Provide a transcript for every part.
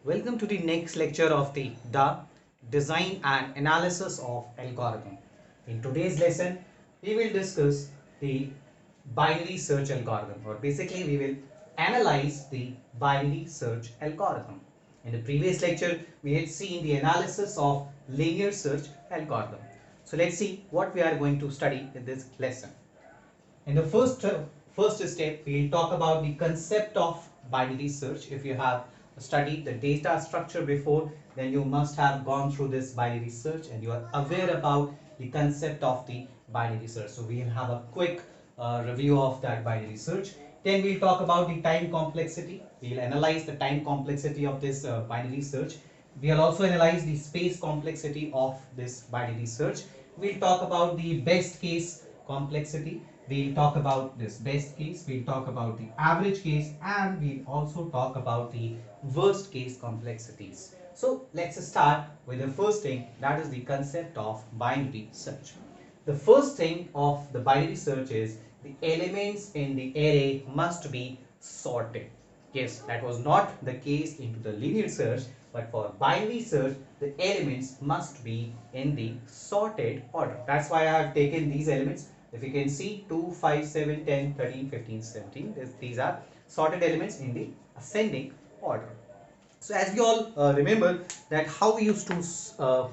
Welcome to the next lecture of the design and analysis of algorithm. In today's lesson, we will discuss the binary search algorithm, or basically we will analyze the binary search algorithm. In the previous lecture, we had seen the analysis of linear search algorithm. So let's see what we are going to study in this lesson. In the first step, we'll talk about the concept of binary search. If you have studied the data structure before, then you must have gone through this binary search and you are aware about the concept of the binary search. So we'll have a quick review of that binary search. Then we'll talk about the time complexity. We'll analyze the time complexity of this binary search. We'll also analyze the space complexity of this binary search. We'll talk about the best case complexity. We'll talk about this best case, we'll talk about the average case, and we'll also talk about the worst case complexities. So let's start with the first thing, that is the concept of binary search. The first thing of the binary search is the elements in the array must be sorted. Yes, that was not the case into the linear search, but for binary search, the elements must be in the sorted order. That's why I have taken these elements. If you can see 2, 5, 7, 10, 13, 15, 17, these are sorted elements in the ascending order. So as we all remember that how we used to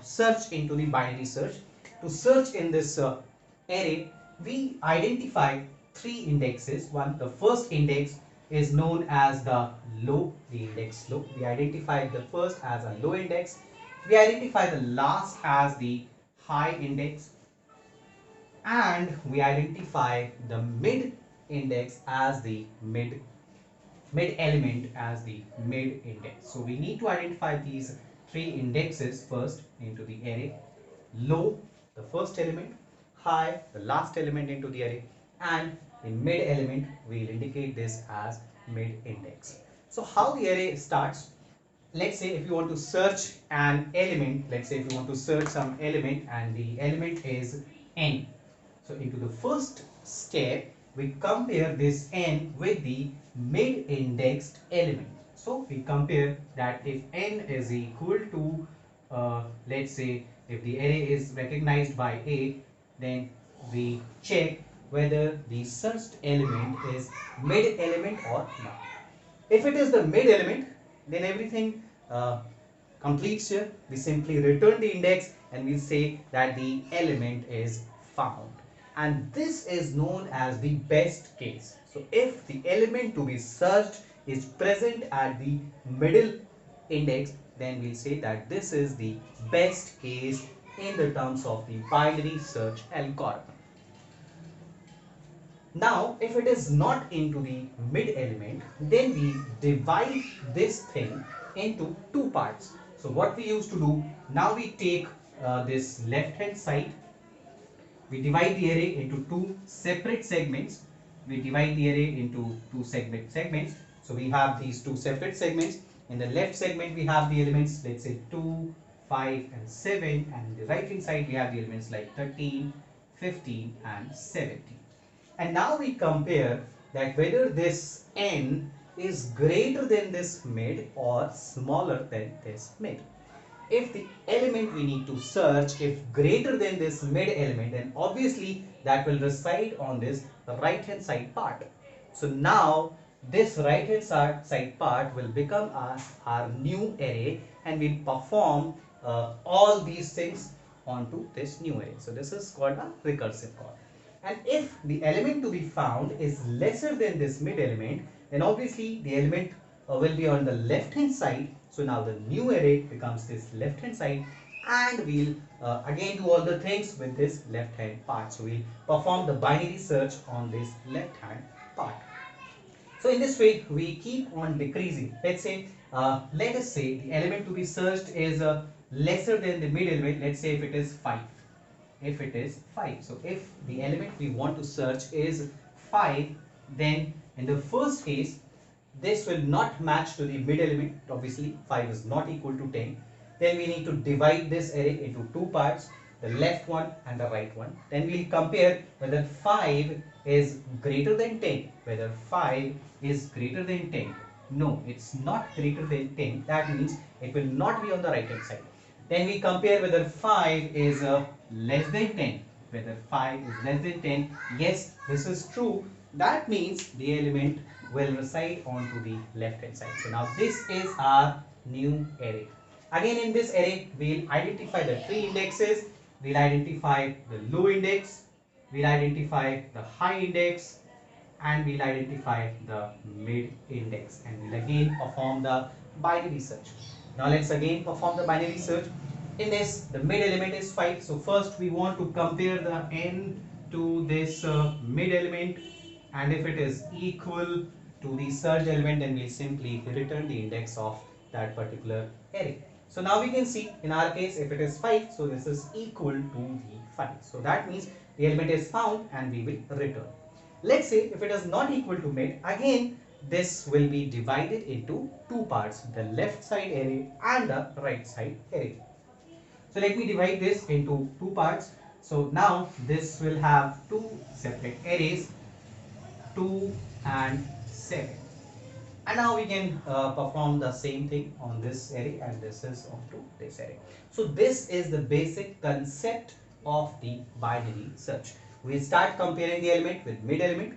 search into the binary search. To search in this array, we identify three indexes. The first index is known as the low, the index low. We identify the first as a low index. We identify the last as the high index, and we identify the mid index as the mid element as the mid index. So we need to identify these three indexes first into the array. Low, the first element; high, the last element into the array; and the mid element, we'll indicate this as mid index. So how the array starts? Let's say if you want to search an element, let's say if you want to search some element and the element is n. So into the first step, we compare this n with the mid-indexed element. So we compare that if n is equal to, let's say if the array is recognized by A, then we check whether the searched element is mid element or not. If it is the mid element, then everything completes here. We simply return the index and we say that the element is found. And this is known as the best case. So if the element to be searched is present at the middle index, then we'll say that this is the best case in the terms of the binary search algorithm. Now, if it is not into the mid element, then we divide this thing into two parts. So what we used to do, now we take this left hand side, we divide the array into two separate segments. We divide the array into two segments. So we have these two separate segments. In the left segment, we have the elements, let's say 2, 5, and 7. And in the right hand side, we have the elements like 13, 15, and 17. And now we compare that whether this n is greater than this mid or smaller than this mid. If the element we need to search, if greater than this mid element, then obviously that will reside on this right hand side part. So now this right hand side part will become our new array, and we'll perform all these things onto this new array. So this is called a recursive call. And if the element to be found is lesser than this mid element, then obviously the element will be on the left hand side. So now the new array becomes this left hand side, and we'll again do all the things with this left hand part. So we'll perform the binary search on this left hand part. So in this way we keep on decreasing. Let's say let us say the element to be searched is lesser than the mid element. Let's say if it is 5. If it is 5. So if the element we want to search is 5, then in the first case this will not match to the mid element. Obviously 5 is not equal to 10. Then we need to divide this array into two parts, the left one and the right one. Then we'll compare whether 5 is greater than 10, whether 5 is greater than 10. No, it's not greater than 10. That means it will not be on the right hand side. Then we compare whether 5 is less than 10. Whether 5 is less than 10. Yes, this is true. That means the element will reside onto the left hand side. So now this is our new array. Again, in this array, we'll identify the three indexes. We'll identify the low index. We'll identify the high index, and we'll identify the mid index, and we'll again perform the binary search. Now let's again perform the binary search. In this, the mid element is 5. So first we want to compare the n to this mid element, and if it is equal to the search element, then we'll simply return the index of that particular array. So now we can see in our case, if it is 5, so this is equal to the 5. So that means the element is found and we will return. Let's say if it is not equal to mid, again this will be divided into two parts, the left side array and the right side array. So let me divide this into two parts. So now this will have two separate arrays, 2 and 7. And now we can perform the same thing on this array, and this is onto this array. So this is the basic concept of the binary search. We start comparing the element with mid element.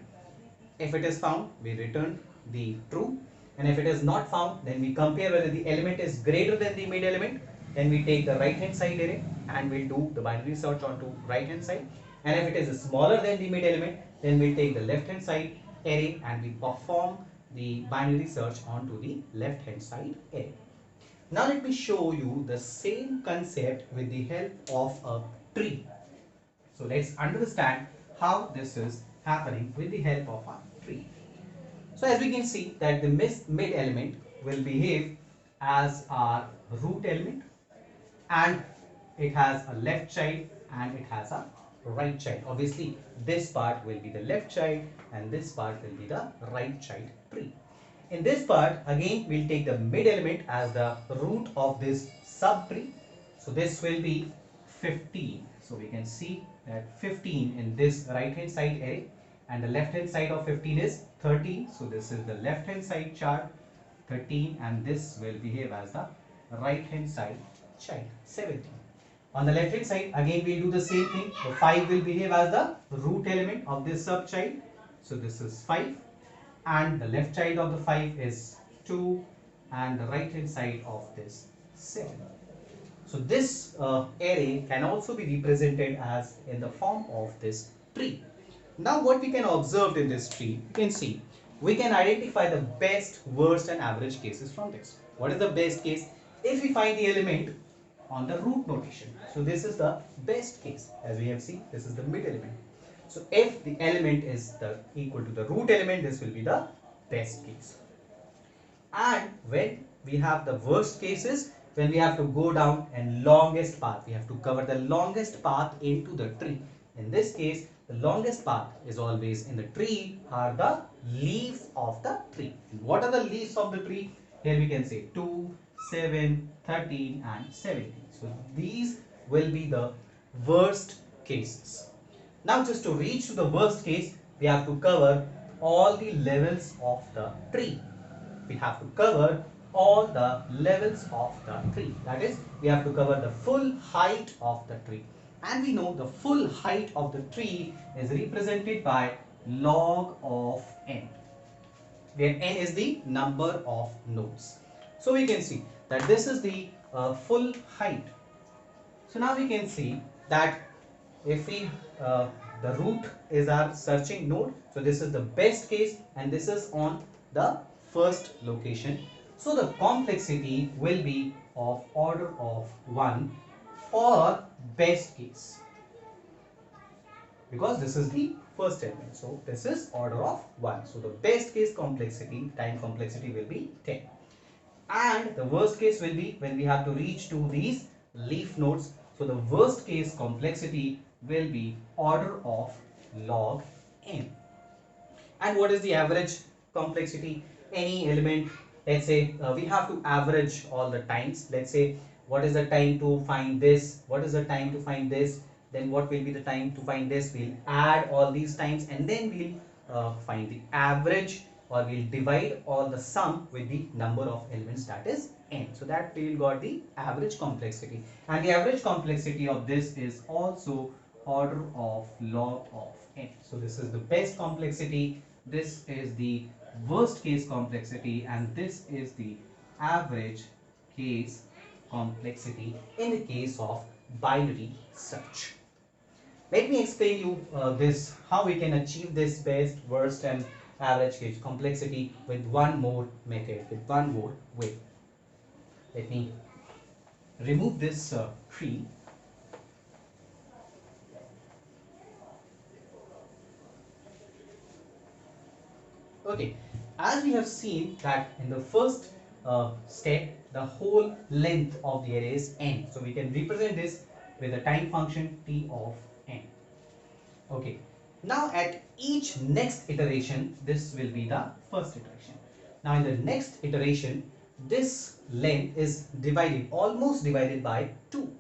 If it is found, we return the true, and if it is not found, then we compare whether the element is greater than the mid element. Then we take the right hand side array and we'll do the binary search onto right hand side, and if it is smaller than the mid element, then we'll take the left hand side array and we perform the binary search onto the left hand side array. Now let me show you the same concept with the help of a tree. So let's understand how this is happening with the help of a tree. So as we can see that the mid element will behave as our root element, and it has a left child and it has a right child. Obviously this part will be the left child and this part will be the right child tree. In this part, again we'll take the mid element as the root of this subtree. So this will be 15. So we can see that 15 in this right hand side array, and the left hand side of 15 is 13. So this is the left hand side child 13, and this will behave as the right hand side child 17. On the left hand side, again we'll do the same thing. The 5 will behave as the root element of this sub child. So this is 5, and the left child of the 5 is 2, and the right hand side of this 7. So this array can also be represented as in the form of this tree. Now what we can observe in this tree, you can see we can identify the best, worst and average cases from this. What is the best case? If we find the element on the root notation. So this is the best case. As we have seen, this is the mid element. So if the element is equal to the root element, this will be the best case. And when we have the worst cases, when we have to go down and longest path, we have to cover the longest path into the tree. In this case, the longest path is always in the tree are the leaves of the tree. And what are the leaves of the tree? Here we can say 2, 7, 13 and 17. So these will be the worst cases. Now just to reach to the worst case, we have to cover all the levels of the tree. We have to cover all the levels of the tree. That is, we have to cover the full height of the tree. And we know the full height of the tree is represented by log of n, where n is the number of nodes. So we can see that this is the full height. So now we can see that if we the root is our searching node, so this is the best case and this is on the first location. So the complexity will be of order of 1 for best case, because this is the first element. So this is order of 1. So the best case complexity, time complexity will be 10. And the worst case will be when we have to reach to these leaf nodes. So the worst case complexity will be order of log n. And what is the average complexity? Any element, let's say we have to average all the times. Let's say what is the time to find this, what is the time to find this, then what will be the time to find this. We'll add all these times and then we'll find the average or we'll divide all the sum with the number of elements, that is n. So that we will got the average complexity, and the average complexity of this is also order of log of n. So this is the best complexity, this is the worst case complexity, and this is the average case complexity in the case of binary search. Let me explain you this, how we can achieve this best, worst and average case complexity with one more method, with one more way. Let me remove this tree. Okay, as we have seen that in the first step, the whole length of the array is n. So we can represent this with a time function t of n. Okay, now at each next iteration, this will be the first iteration. Now in the next iteration, this length is divided, almost divided by 2.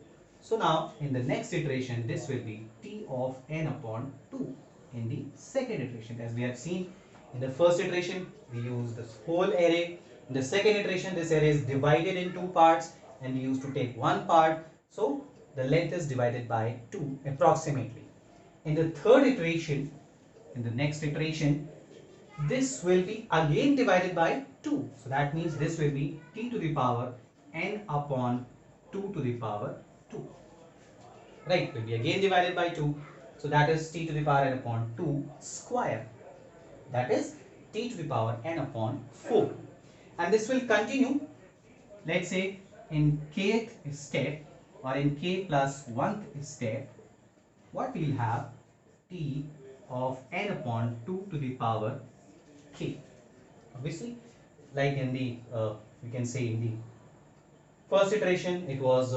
So now in the next iteration, this will be t of n upon 2 in the second iteration. As we have seen, in the first iteration, we use this whole array. In the second iteration, this array is divided in 2 parts and we used to take one part. So the length is divided by 2 approximately. In the third iteration, in the next iteration, this will be again divided by 2. So that means this will be t to the power n upon 2 to the power 2. Right, will be again divided by 2. So that is t to the power n upon 2 square. That is t to the power n upon 4. And this will continue, let's say in kth step or in k plus 1th step, what we'll have t of n upon 2 to the power k. Obviously, like in the we can say in the first iteration it was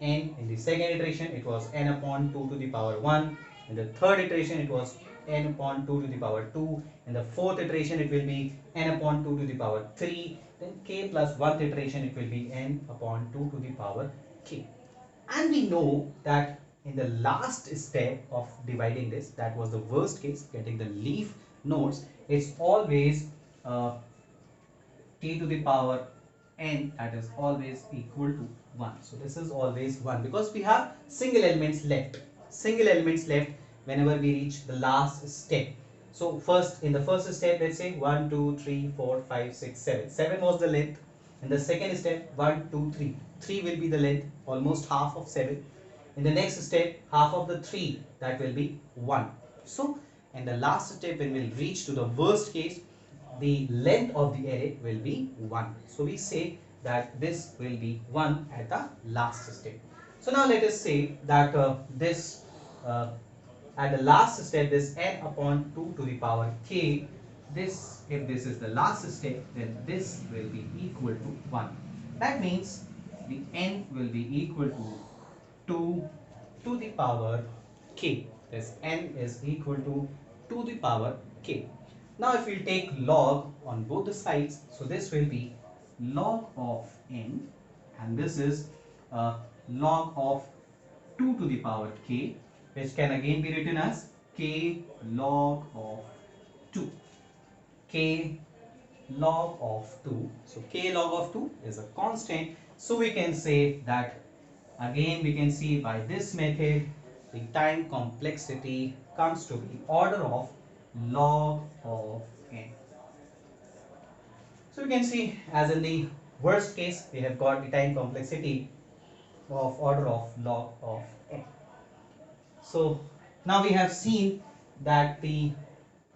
n, in the second iteration it was n upon 2 to the power 1, in the third iteration it was n upon 2 to the power 2, in the fourth iteration it will be n upon 2 to the power 3, then k plus 1th iteration it will be n upon 2 to the power k. And we know that in the last step of dividing this, that was the worst case, getting the leaf nodes, it's always t to the power n, that is always equal to 1. So this is always 1 because we have single elements left. Single elements left whenever we reach the last step. So first, in the first step, let's say 1, 2, 3, 4, 5, 6, 7. 7 was the length. In the second step, 1, 2, 3. 3 will be the length, almost half of 7. In the next step, half of the 3, that will be 1. So in the last step, when we'll reach to the worst case, the length of the array will be 1. So we say that this will be 1 at the last step. So now let us say that this at the last step, this n upon 2 to the power k, this, if this is the last step, then this will be equal to 1. That means the n will be equal to 2 to the power k. This n is equal to 2 to the power k. Now if we take log on both the sides, so this will be log of n, and this is log of 2 to the power k, which can again be written as k log of 2. K log of 2. So k log of 2 is a constant. So we can say that, again we can see by this method, the time complexity comes to the order of log of n. So we can see, as in the worst case, we have got the time complexity of order of log of n. So now we have seen that we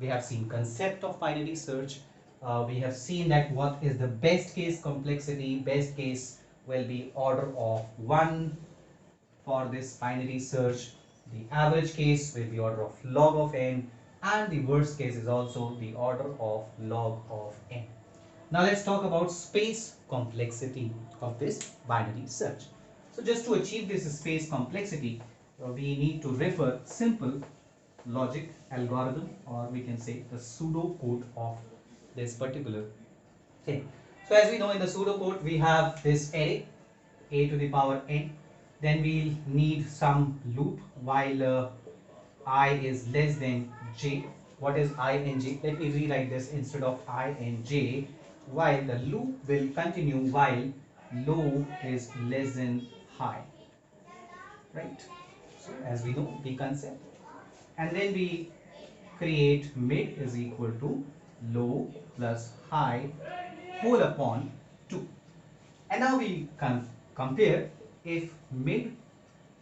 have seen concept of binary search. We have seen that what is the best case complexity. Best case will be order of 1 for this binary search. The average case will be order of log of n, and the worst case is also the order of log of n. Now let's talk about space complexity of this binary search. So just to achieve this space complexity, we need to refer simple logic algorithm, or we can say the pseudo code of this particular thing. So as we know, in the pseudo code we have this array a to the power n. Then we'll need some loop while I is less than j. what is ing? Let me rewrite this instead of ing. While the loop will continue while low is less than high, right? So as we know the concept, and then we create mid is equal to low plus high whole upon 2. And now we can compare if mid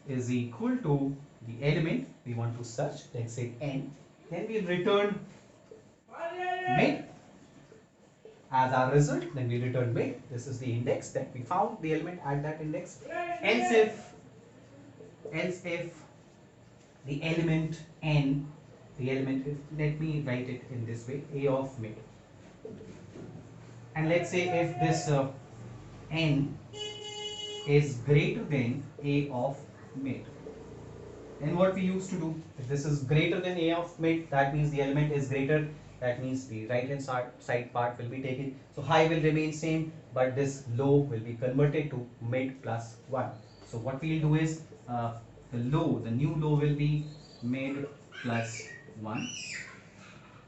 is equal to the element we want to search, let's say n, then we'll return mid as our result, then we return mid. This is the index that we found the element at that index. Else if the element n, the element, let me write it in this way, a of mid, and let's say if this n is greater than a of mid, then what we used to do, if this is greater than a of mid, that means the element is greater, that means the right hand side part will be taken, so high will remain same, but this low will be converted to mid plus 1. So what we'll do is the new low will be mid plus 1.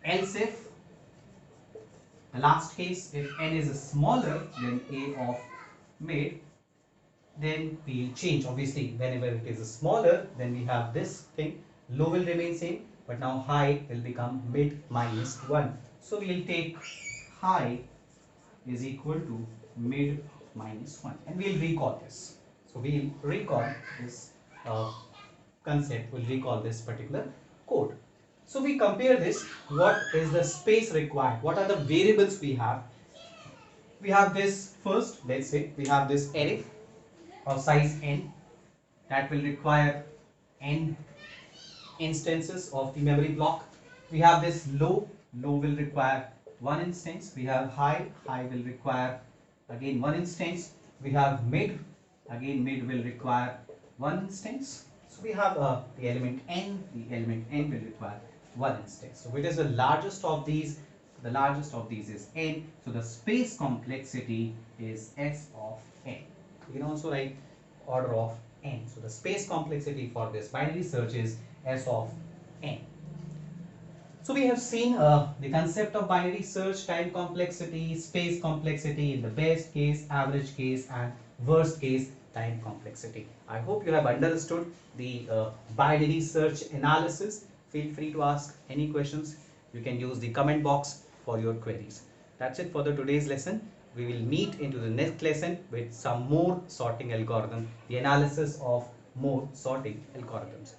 Else if the last case, if n is smaller than a of mid, then we'll change. Obviously, whenever it is smaller, then we have this thing, low will remain same, but now high will become mid minus 1. So we'll take high is equal to mid minus 1, and we'll recall this. So we'll recall this concept, we'll recall this particular code. So we compare this, what is the space required, what are the variables we have. We have this first, let's say we have this array of size n that will require n instances of the memory block. We have this low will require one instance. We have high will require again one instance. We have mid, again mid will require one instance. So we have the element n will require one instance. So which is the largest of these? The largest of these is n. So the space complexity is S of n. You can also write order of n. So the space complexity for this binary search is S of n. So we have seen the concept of binary search, time complexity, space complexity in the best case, average case, and worst case time complexity. I hope you have understood the binary search analysis. Feel free to ask any questions. You can use the comment box for your queries. That's it for the today's lesson. We will meet into the next lesson with some more sorting algorithm, the analysis of more sorting algorithms.